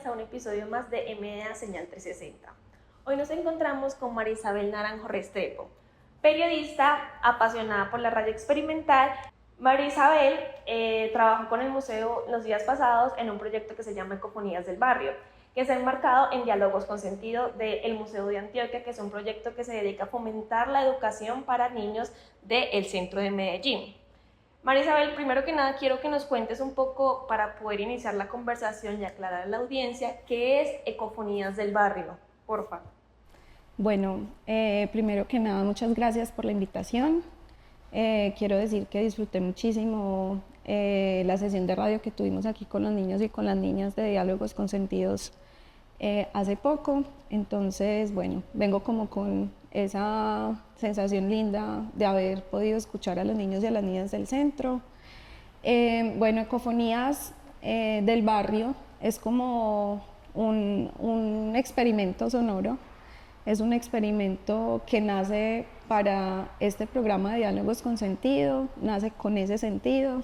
bienvenidas a un episodio más de MDA Señal 360. Hoy nos encontramos con María Isabel Naranjo Restrepo, periodista apasionada por la radio experimental. María Isabel trabajó con el museo los días pasados en un proyecto que se llama Ecofonías del Barrio, que está enmarcado en Diálogos con Sentido del Museo de Antioquia, que es un proyecto que se dedica a fomentar la educación para niños del centro de Medellín. María Isabel, primero que nada quiero que nos cuentes un poco, para poder iniciar la conversación y aclarar a la audiencia, ¿qué es Ecofonías del Barrio? Porfa. Bueno, primero que nada, muchas gracias por la invitación. Quiero decir que disfruté muchísimo la sesión de radio que tuvimos aquí con los niños y con las niñas de Diálogos con Sentidos hace poco. Entonces, bueno, vengo como con esa sensación linda de haber podido escuchar a los niños y a las niñas del centro. Bueno, Ecofonías del Barrio es como un experimento sonoro. Es un experimento que nace para este programa de Diálogos con Sentido, nace con ese sentido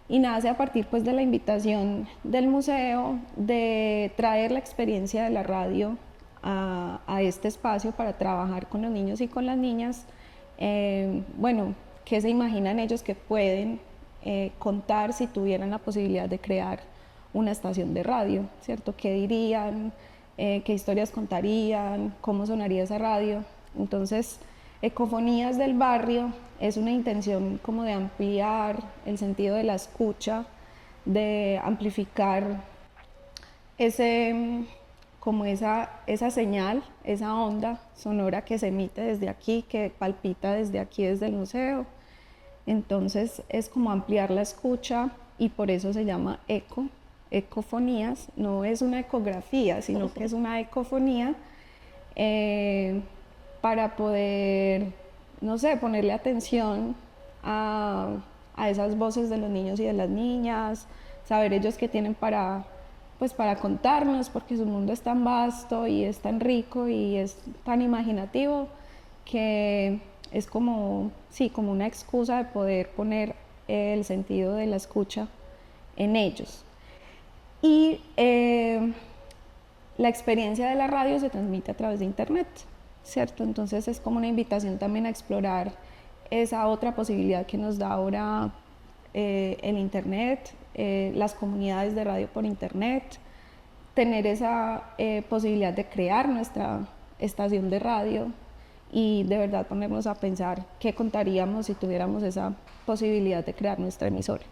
y nace a partir pues de la invitación del museo de traer la experiencia de la radio a este espacio para trabajar con los niños y con las niñas. Bueno, ¿qué se imaginan ellos que pueden contar si tuvieran la posibilidad de crear una estación de radio, ¿cierto? ¿Qué dirían? ¿Qué historias contarían? ¿Cómo sonaría esa radio? Entonces, Ecofonías del Barrio es una intención como de ampliar el sentido de la escucha, de amplificar como esa señal, esa onda sonora que se emite desde aquí, que palpita desde aquí, desde el museo. Entonces es como ampliar la escucha y por eso se llama Ecofonías. No es una ecografía, sino que es una ecofonía para poder, no sé, ponerle atención a esas voces de los niños y de las niñas, saber ellos qué tienen para contarnos, porque su mundo es tan vasto y es tan rico y es tan imaginativo que es como, sí, como una excusa de poder poner el sentido de la escucha en ellos. Y la experiencia de la radio se transmite a través de internet, ¿cierto? Entonces es como una invitación también a explorar esa otra posibilidad que nos da ahora el internet, las comunidades de radio por internet, tener esa posibilidad de crear nuestra estación de radio y de verdad ponernos a pensar qué contaríamos si tuviéramos esa posibilidad de crear nuestra emisora.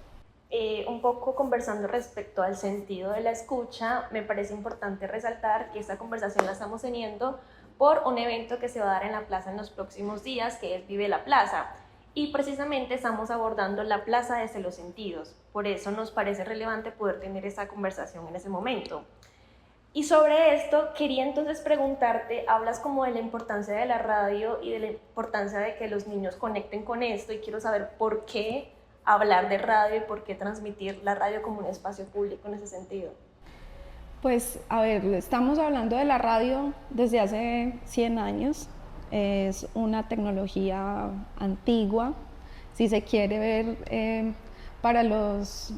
Un poco conversando respecto al sentido de la escucha, me parece importante resaltar que esta conversación la estamos teniendo por un evento que se va a dar en la plaza en los próximos días, que es Vive la Plaza, y precisamente estamos abordando la plaza desde los sentidos. Por eso nos parece relevante poder tener esta conversación en ese momento. Y sobre esto quería entonces preguntarte, hablas como de la importancia de la radio y de la importancia de que los niños conecten con esto, y quiero saber por qué hablar de radio y por qué transmitir la radio como un espacio público en ese sentido. Pues a ver, estamos hablando de la radio desde hace 100 años, es una tecnología antigua, si se quiere ver para los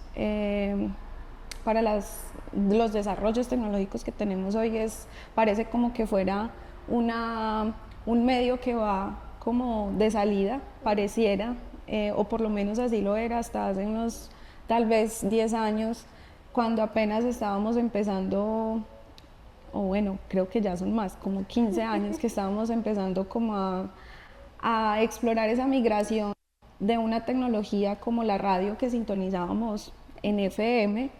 desarrollos tecnológicos que tenemos hoy, parece como que fuera un medio que va como de salida, pareciera, o por lo menos así lo era hasta hace unos tal vez 10 años, cuando apenas estábamos empezando, o bueno, creo que ya son más, como 15 años que estábamos empezando como a explorar esa migración de una tecnología como la radio que sintonizábamos en FM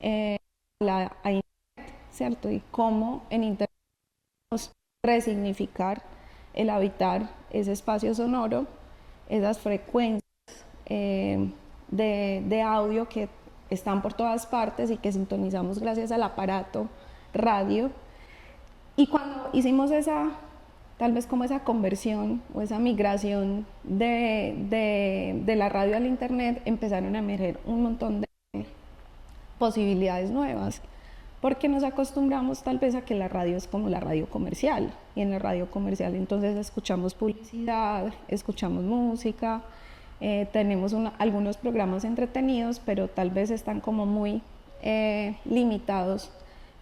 a Internet, ¿cierto? Y cómo en Internet podemos resignificar el habitar ese espacio sonoro, esas frecuencias de audio que están por todas partes y que sintonizamos gracias al aparato radio. Y cuando hicimos tal vez como esa conversión o esa migración de la radio al internet, empezaron a emerger un montón de posibilidades nuevas, porque nos acostumbramos tal vez a que la radio es como la radio comercial, y en la radio comercial entonces escuchamos publicidad, escuchamos música, tenemos algunos programas entretenidos, pero tal vez están como muy limitados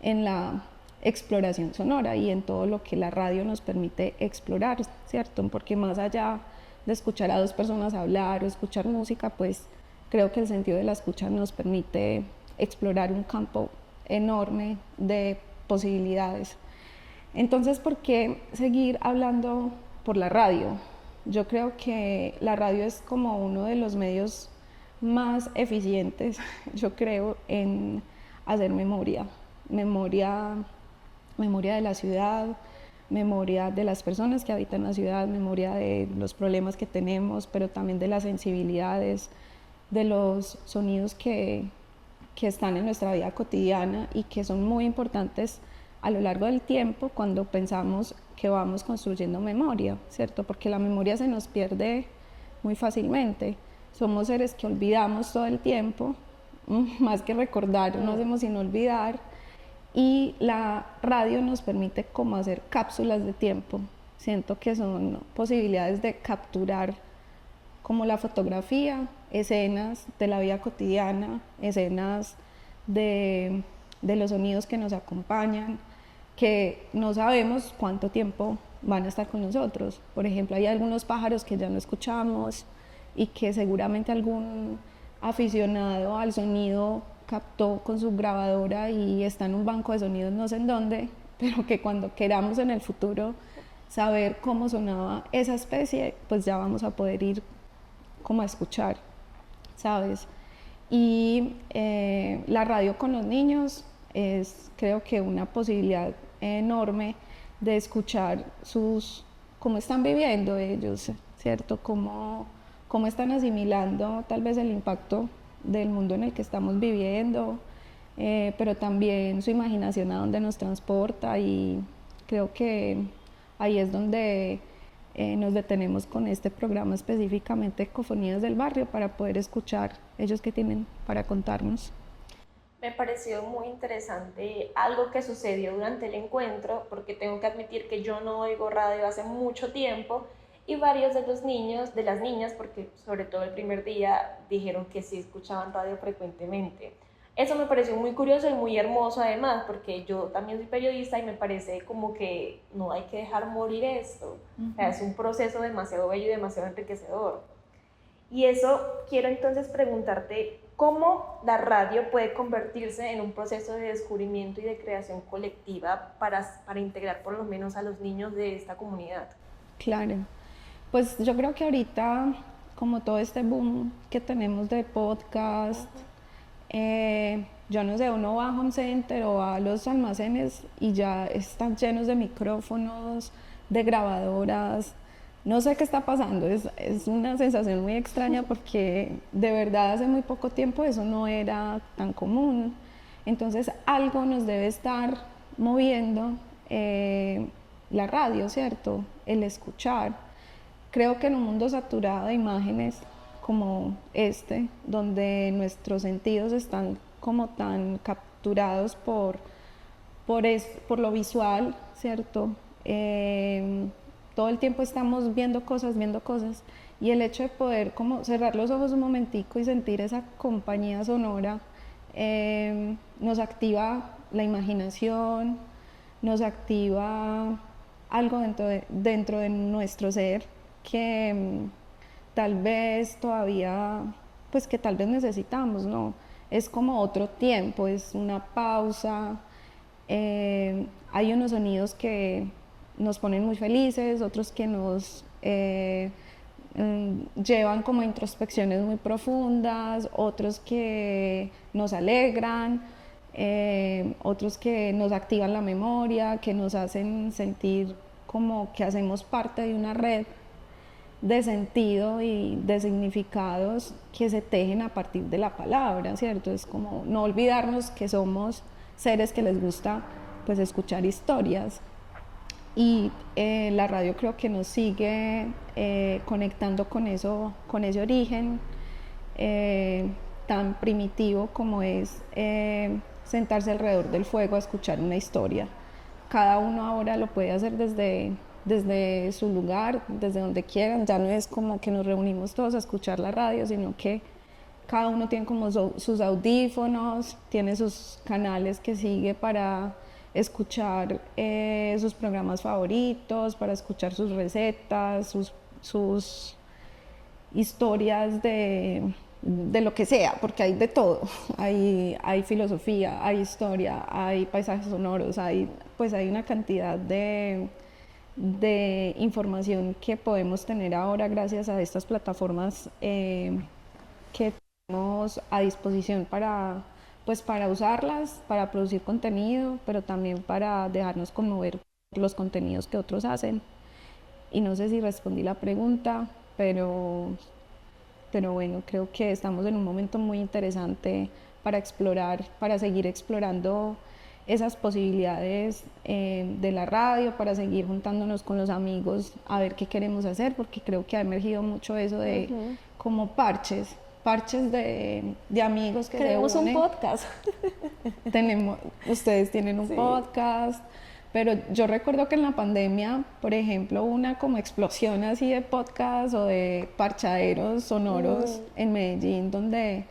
en la exploración sonora y en todo lo que la radio nos permite explorar, ¿cierto? Porque más allá de escuchar a dos personas hablar o escuchar música, pues creo que el sentido de la escucha nos permite explorar un campo enorme de posibilidades. Entonces, ¿por qué seguir hablando por la radio? Yo creo que la radio es como uno de los medios más eficientes, yo creo, en hacer memoria, memoria, memoria de la ciudad, memoria de las personas que habitan la ciudad, memoria de los problemas que tenemos, pero también de las sensibilidades, de los sonidos que están en nuestra vida cotidiana y que son muy importantes a lo largo del tiempo cuando pensamos que vamos construyendo memoria, ¿cierto? Porque la memoria se nos pierde muy fácilmente. Somos seres que olvidamos todo el tiempo, más que recordar, no hacemos sino olvidar. Y la radio nos permite como hacer cápsulas de tiempo. Siento que son posibilidades de capturar como la fotografía, escenas de la vida cotidiana, escenas de los sonidos que nos acompañan, que no sabemos cuánto tiempo van a estar con nosotros. Por ejemplo, hay algunos pájaros que ya no escuchamos y que seguramente algún aficionado al sonido captó con su grabadora y está en un banco de sonidos no sé en dónde, pero que cuando queramos en el futuro saber cómo sonaba esa especie, pues ya vamos a poder ir como a escuchar, ¿sabes? Y la radio con los niños es, creo que, una posibilidad enorme de escuchar cómo están viviendo ellos, ¿cierto? Cómo están asimilando tal vez el impacto del mundo en el que estamos viviendo, pero también su imaginación a dónde nos transporta, y creo que ahí es donde nos detenemos con este programa específicamente Ecofonías del Barrio para poder escuchar ellos qué tienen para contarnos. Me pareció muy interesante algo que sucedió durante el encuentro, porque tengo que admitir que yo no oigo radio hace mucho tiempo, y varios de los niños, de las niñas, porque sobre todo el primer día dijeron que sí escuchaban radio frecuentemente. Eso me pareció muy curioso y muy hermoso además, porque yo también soy periodista y me parece como que no hay que dejar morir esto. O sea, es un proceso demasiado bello y demasiado enriquecedor. Y eso quiero entonces preguntarte, ¿cómo la radio puede convertirse en un proceso de descubrimiento y de creación colectiva para integrar por lo menos a los niños de esta comunidad? Claro, pues yo creo que ahorita, como todo este boom que tenemos de podcast, yo no sé, uno va a Home Center o a los almacenes y ya están llenos de micrófonos, de grabadoras. No sé qué está pasando, es una sensación muy extraña porque de verdad hace muy poco tiempo eso no era tan común. Entonces algo nos debe estar moviendo la radio, ¿cierto? El escuchar. Creo que en un mundo saturado de imágenes como este, donde nuestros sentidos están como tan capturados por lo visual, ¿cierto? Todo el tiempo estamos viendo cosas, y el hecho de poder como cerrar los ojos un momentico y sentir esa compañía sonora nos activa la imaginación, nos activa algo dentro de nuestro ser que tal vez todavía, pues que tal vez necesitamos, ¿no? Es como otro tiempo, es una pausa, hay unos sonidos que nos ponen muy felices, otros que nos llevan como a introspecciones muy profundas, otros que nos alegran, otros que nos activan la memoria, que nos hacen sentir como que hacemos parte de una red de sentido y de significados que se tejen a partir de la palabra, ¿cierto? Es como no olvidarnos que somos seres que les gusta pues escuchar historias, y la radio creo que nos sigue conectando con eso, con ese origen tan primitivo como es sentarse alrededor del fuego a escuchar una historia. Cada uno ahora lo puede hacer desde su lugar, desde donde quieran. Ya no es como que nos reunimos todos a escuchar la radio, sino que cada uno tiene como sus audífonos, tiene sus canales que sigue para escuchar sus programas favoritos, para escuchar sus recetas, sus historias de lo que sea, porque hay de todo. Hay filosofía, hay historia, hay paisajes sonoros, pues hay una cantidad de información que podemos tener ahora gracias a estas plataformas que tenemos a disposición pues para usarlas, para producir contenido, pero también para dejarnos conmover por los contenidos que otros hacen. Y no sé si respondí la pregunta, pero bueno, creo que estamos en un momento muy interesante para explorar, para seguir explorando esas posibilidades de la radio, para seguir juntándonos con los amigos a ver qué queremos hacer, porque creo que ha emergido mucho eso de como parches de amigos que Creemos se unen. un podcast. Ustedes tienen un podcast, pero yo recuerdo que en la pandemia, por ejemplo, una como explosión así de podcast o de parchaderos sonoros en Medellín, donde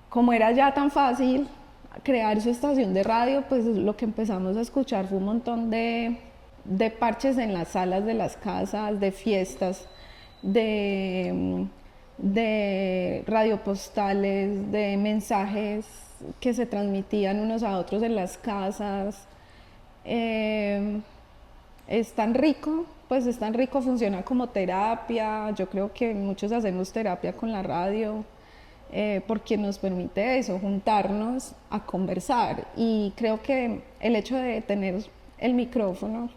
como era ya tan fácil crear su estación de radio, pues lo que empezamos a escuchar fue un montón de parches en las salas de las casas, de fiestas, de radiopostales, de mensajes que se transmitían unos a otros en las casas. Es tan rico, pues es tan rico, funciona como terapia. Yo creo que muchos hacemos terapia con la radio porque nos permite eso, juntarnos a conversar. Y creo que el hecho de tener el micrófono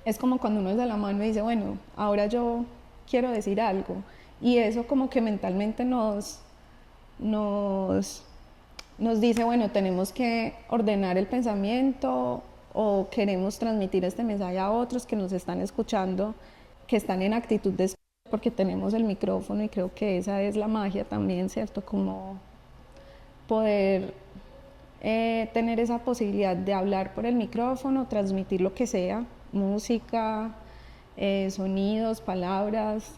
es como cuando uno es de la mano y dice, bueno, ahora yo quiero decir algo. Y eso como que mentalmente nos dice, bueno, tenemos que ordenar el pensamiento o queremos transmitir este mensaje a otros que nos están escuchando, que están en actitud de escucha porque tenemos el micrófono, y creo que esa es la magia también, ¿cierto? Como poder tener esa posibilidad de hablar por el micrófono, transmitir lo que sea, música, sonidos, palabras,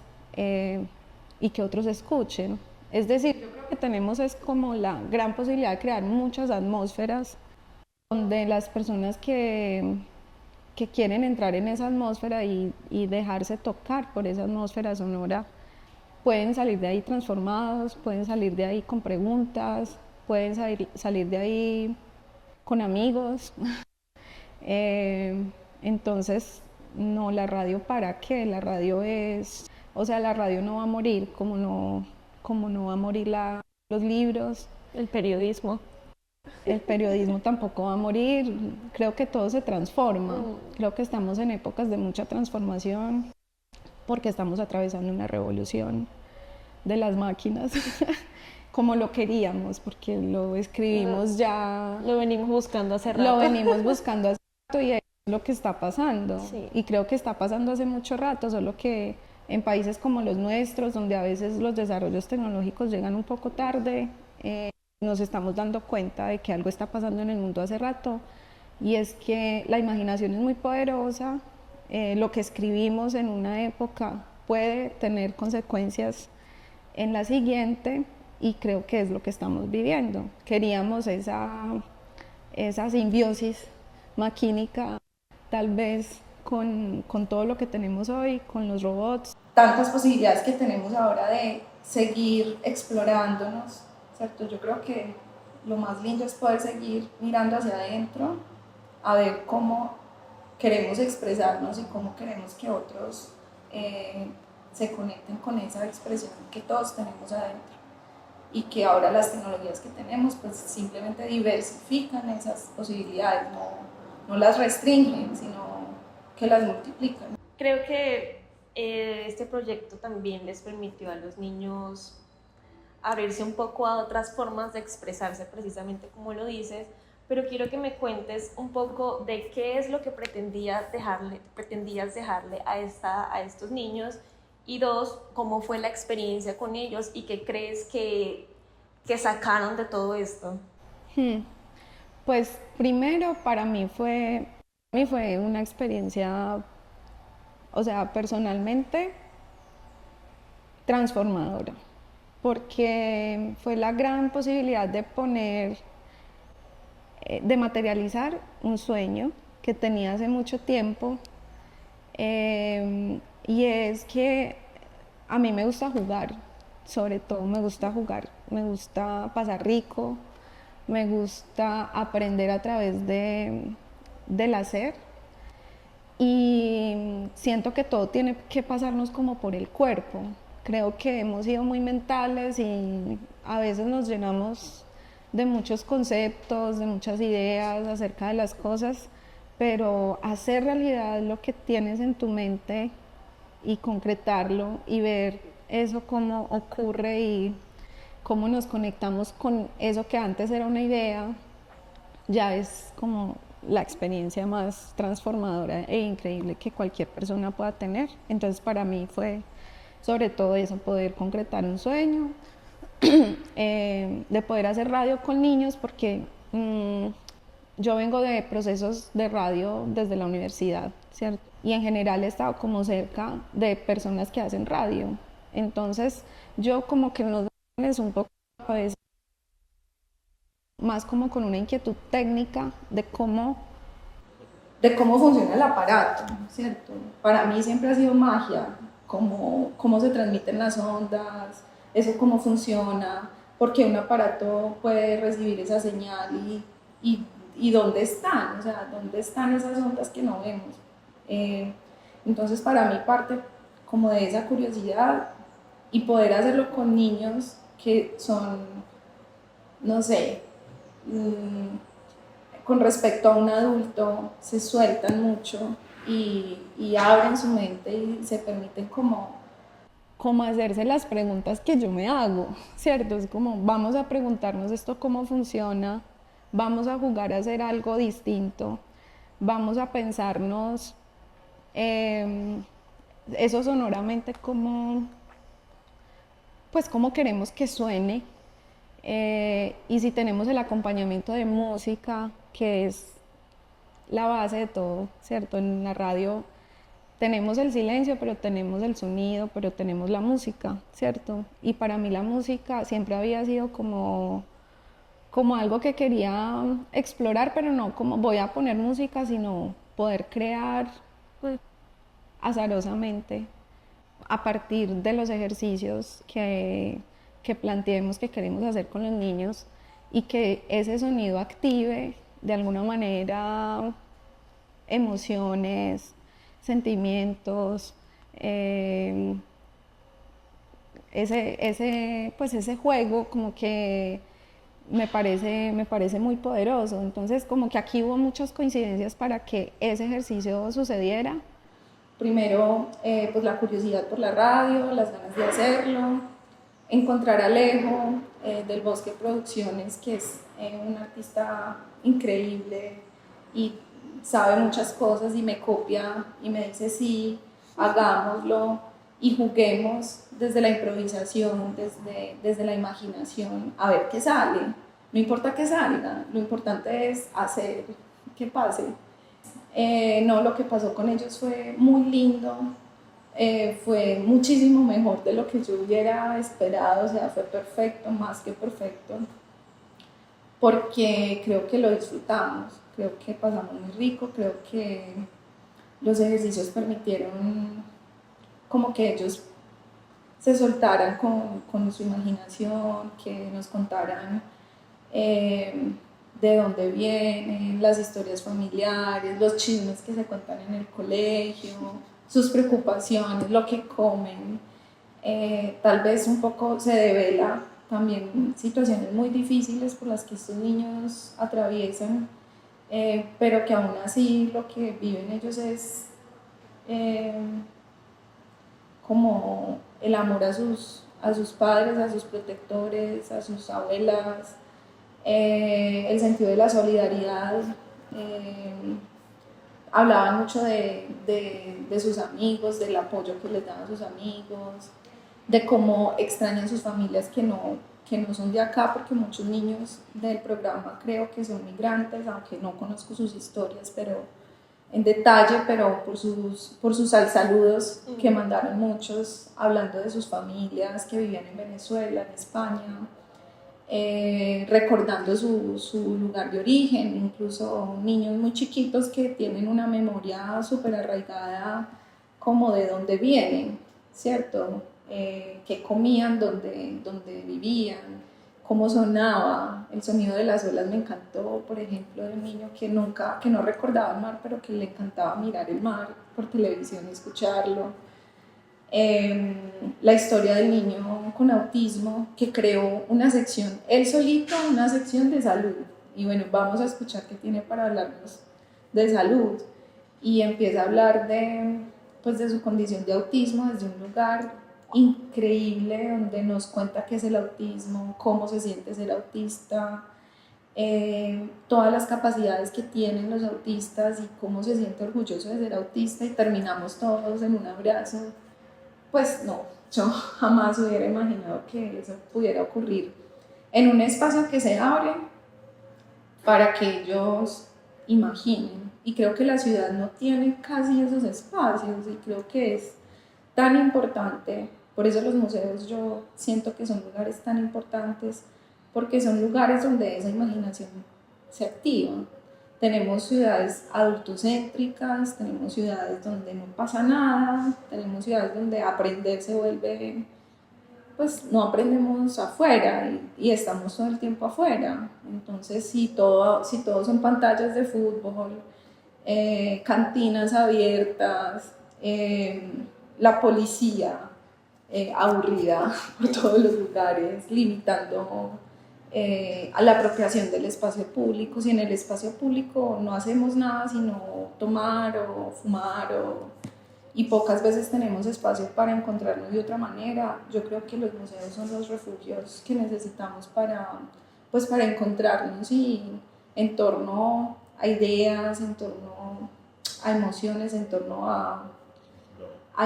y que otros escuchen. Es decir, yo creo que tenemos es como la gran posibilidad de crear muchas atmósferas donde las personas que quieren entrar en esa atmósfera y dejarse tocar por esa atmósfera sonora pueden salir de ahí transformados, pueden salir de ahí con preguntas, pueden salir de ahí con amigos. Entonces, no, la radio, ¿para qué? La radio es, o sea, la radio no va a morir, como no va a morir los libros. El periodismo. El periodismo tampoco va a morir. Creo que todo se transforma. Creo que estamos en épocas de mucha transformación porque estamos atravesando una revolución de las máquinas como lo queríamos, porque lo escribimos ya. Lo venimos buscando hace rato. Lo venimos buscando hace rato y es lo que está pasando. Sí. Y creo que está pasando hace mucho rato, solo que en países como los nuestros, donde a veces los desarrollos tecnológicos llegan un poco tarde, nos estamos dando cuenta de que algo está pasando en el mundo hace rato, y es que la imaginación es muy poderosa. Lo que escribimos en una época puede tener consecuencias en la siguiente, y creo que es lo que estamos viviendo. Queríamos esa simbiosis maquínica, tal vez con todo lo que tenemos hoy, con los robots. Tantas posibilidades que tenemos ahora de seguir explorándonos, ¿cierto? Yo creo que lo más lindo es poder seguir mirando hacia adentro, a ver cómo queremos expresarnos y cómo queremos que otros se conecten con esa expresión que todos tenemos adentro, y que ahora las tecnologías que tenemos pues simplemente diversifican esas posibilidades, no las restringen, sino que las multiplican. Creo que este proyecto también les permitió a los niños abrirse un poco a otras formas de expresarse, precisamente como lo dices, pero quiero que me cuentes un poco de qué es lo que pretendías dejarle a estos niños, y dos, cómo fue la experiencia con ellos y qué crees que sacaron de todo esto. Pues primero para mí fue una experiencia, o sea, personalmente transformadora, porque fue la gran posibilidad de materializar un sueño que tenía hace mucho tiempo, y es que a mí me gusta jugar, sobre todo me gusta jugar, me gusta pasar rico, me gusta aprender a través del hacer, y siento que todo tiene que pasarnos como por el cuerpo. Creo que hemos sido muy mentales y a veces nos llenamos de muchos conceptos, de muchas ideas acerca de las cosas, pero hacer realidad lo que tienes en tu mente y concretarlo y ver eso cómo ocurre y cómo nos conectamos con eso que antes era una idea, ya es como la experiencia más transformadora e increíble que cualquier persona pueda tener. Entonces para mí fue sobre todo eso, poder concretar un sueño, de poder hacer radio con niños, porque yo vengo de procesos de radio desde la universidad, ¿cierto? Y en general he estado como cerca de personas que hacen radio. Entonces yo como que nos es un poco a veces más como con una inquietud técnica de cómo funciona el aparato, ¿cierto? Para mí siempre ha sido magia, cómo se transmiten las ondas, eso cómo funciona, porque un aparato puede recibir esa señal y dónde están, o sea, dónde están esas ondas que no vemos. Entonces para mí parte como de esa curiosidad y poder hacerlo con niños que son, no sé, con respecto a un adulto, se sueltan mucho y abren su mente y se permiten como hacerse las preguntas que yo me hago, ¿cierto? Es como, vamos a preguntarnos esto cómo funciona, vamos a jugar a hacer algo distinto, vamos a pensarnos eso sonoramente pues cómo queremos que suene, y si tenemos el acompañamiento de música, que es la base de todo, ¿cierto? En la radio tenemos el silencio, pero tenemos el sonido, pero tenemos la música, ¿cierto? Y para mí la música siempre había sido como algo que quería explorar, pero no como voy a poner música, sino poder crear pues, azarosamente a partir de los ejercicios que planteemos que queremos hacer con los niños y que ese sonido active de alguna manera emociones, sentimientos, pues ese juego como que me parece muy poderoso. Entonces como que aquí hubo muchas coincidencias para que ese ejercicio sucediera. Primero, pues la curiosidad por la radio, las ganas de hacerlo, encontrar a Alejo del Bosque Producciones, que es un artista increíble y sabe muchas cosas y me copia y me dice sí, hagámoslo y juguemos desde la improvisación, desde la imaginación, a ver qué sale. No importa qué salga, lo importante es hacer que pase. No, lo que pasó con ellos fue muy lindo, fue muchísimo mejor de lo que yo hubiera esperado, o sea, fue perfecto, más que perfecto, porque creo que lo disfrutamos, creo que pasamos muy rico, creo que los ejercicios permitieron como que ellos se soltaran con su imaginación, que nos contaran de dónde vienen, las historias familiares, los chismes que se cuentan en el colegio, sus preocupaciones, lo que comen. Tal vez un poco se devela también situaciones muy difíciles por las que estos niños atraviesan, pero que aún así lo que viven ellos es como el amor a sus padres, a sus protectores, a sus abuelas, el sentido de la solidaridad. Hablaban mucho de sus amigos, del apoyo que les daban sus amigos, de cómo extrañan sus familias que no son de acá, porque muchos niños del programa creo que son migrantes, aunque no conozco sus historias, pero en detalle, pero por sus saludos que mandaron muchos, hablando de sus familias que vivían en Venezuela, en España, recordando su lugar de origen, incluso niños muy chiquitos que tienen una memoria súper arraigada como de dónde vienen, ¿cierto? Qué comían, dónde vivían, cómo sonaba, el sonido de las olas me encantó, por ejemplo, de un niño que no recordaba el mar, pero que le encantaba mirar el mar por televisión y escucharlo. La historia del niño con autismo que creó una sección, él solito, una sección de salud. Y bueno, vamos a escuchar qué tiene para hablarnos de salud. Y empieza a hablar pues, de su condición de autismo desde un lugar increíble donde nos cuenta qué es el autismo, cómo se siente ser autista, todas las capacidades que tienen los autistas y cómo se siente orgulloso de ser autista, y terminamos todos en un abrazo. Pues no, yo jamás hubiera imaginado que eso pudiera ocurrir en un espacio que se abre para que ellos imaginen. Y creo que la ciudad no tiene casi esos espacios, y creo que es tan importante. Por eso los museos yo siento que son lugares tan importantes, porque son lugares donde esa imaginación se activa. Tenemos ciudades adultocéntricas, tenemos ciudades donde no pasa nada, tenemos ciudades donde aprender se vuelve, pues no aprendemos afuera y estamos todo el tiempo afuera. Entonces, si todo son pantallas de fútbol, cantinas abiertas, la policía aburrida por todos los lugares, limitando a la apropiación del espacio público. Si en el espacio público no hacemos nada sino tomar o fumar y pocas veces tenemos espacio para encontrarnos de otra manera, yo creo que los museos son los refugios que necesitamos para encontrarnos, y en torno a ideas, en torno a emociones, en torno a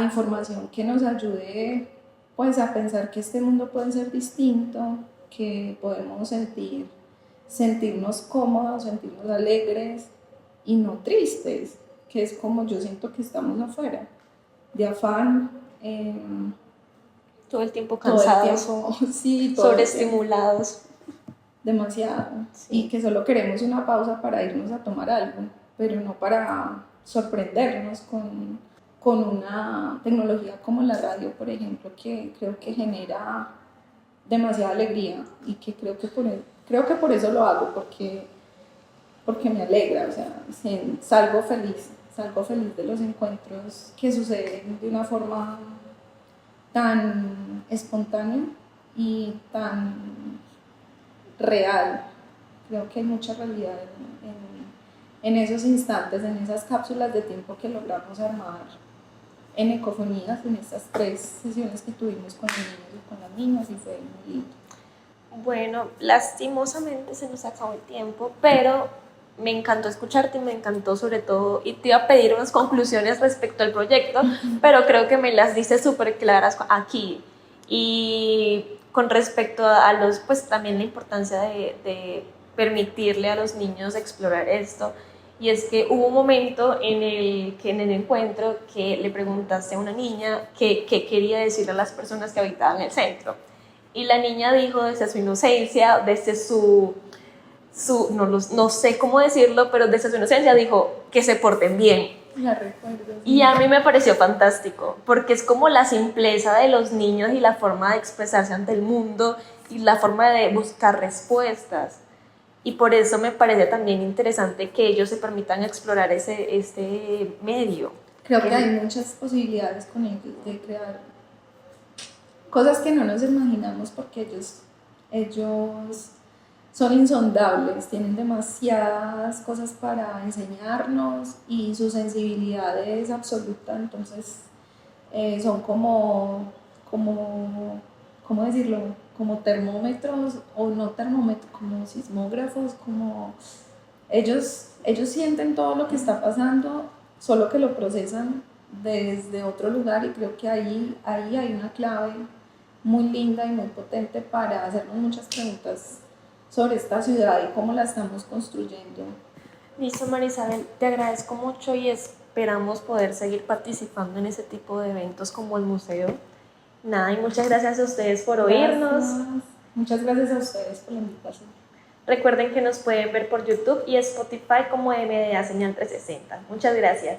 información que nos ayude pues a pensar que este mundo puede ser distinto, que podemos sentirnos cómodos, sentirnos alegres y no tristes, que es como yo siento que estamos afuera, de afán, todo el tiempo cansados, sí, sobreestimulados. Demasiado, sí. Y que solo queremos una pausa para irnos a tomar algo, pero no para sorprendernos con una tecnología como la radio, por ejemplo, que creo que genera demasiada alegría, y que creo que por eso lo hago, porque me alegra, o sea, salgo feliz de los encuentros que suceden de una forma tan espontánea y tan real. Creo que hay mucha realidad en esos instantes, en esas cápsulas de tiempo que logramos armar en Ecofonías, en estas 3 sesiones que tuvimos con los niños y con las niñas, y fue muy lindo. Bueno, lastimosamente se nos acabó el tiempo, pero me encantó escucharte, me encantó sobre todo, y te iba a pedir unas conclusiones respecto al proyecto, pero creo que me las diste súper claras aquí. Y con respecto a pues también la importancia de permitirle a los niños explorar esto, y es que hubo un momento en el encuentro que le preguntaste a una niña qué quería decirle a las personas que habitaban el centro, y la niña dijo desde su inocencia, desde no sé cómo decirlo, pero desde su inocencia dijo que se porten bien. La recuerdo. Y a mí me pareció fantástico, porque es como la simpleza de los niños y la forma de expresarse ante el mundo y la forma de buscar respuestas. Y por eso me parece también interesante que ellos se permitan explorar este medio. Creo que hay muchas posibilidades con ellos de crear cosas que no nos imaginamos, porque ellos son insondables, tienen demasiadas cosas para enseñarnos y su sensibilidad es absoluta. Entonces son como ¿cómo decirlo? Como termómetros, o no termómetros, como sismógrafos, como ellos sienten todo lo que está pasando, solo que lo procesan desde otro lugar, y creo que ahí hay una clave muy linda y muy potente para hacernos muchas preguntas sobre esta ciudad y cómo la estamos construyendo. Listo, Marisabel, te agradezco mucho y esperamos poder seguir participando en ese tipo de eventos como el museo. Nada, y muchas gracias a ustedes por oírnos. Gracias. Muchas gracias a ustedes por la invitación. Recuerden que nos pueden ver por YouTube y Spotify como MDA Señal 360. Muchas gracias.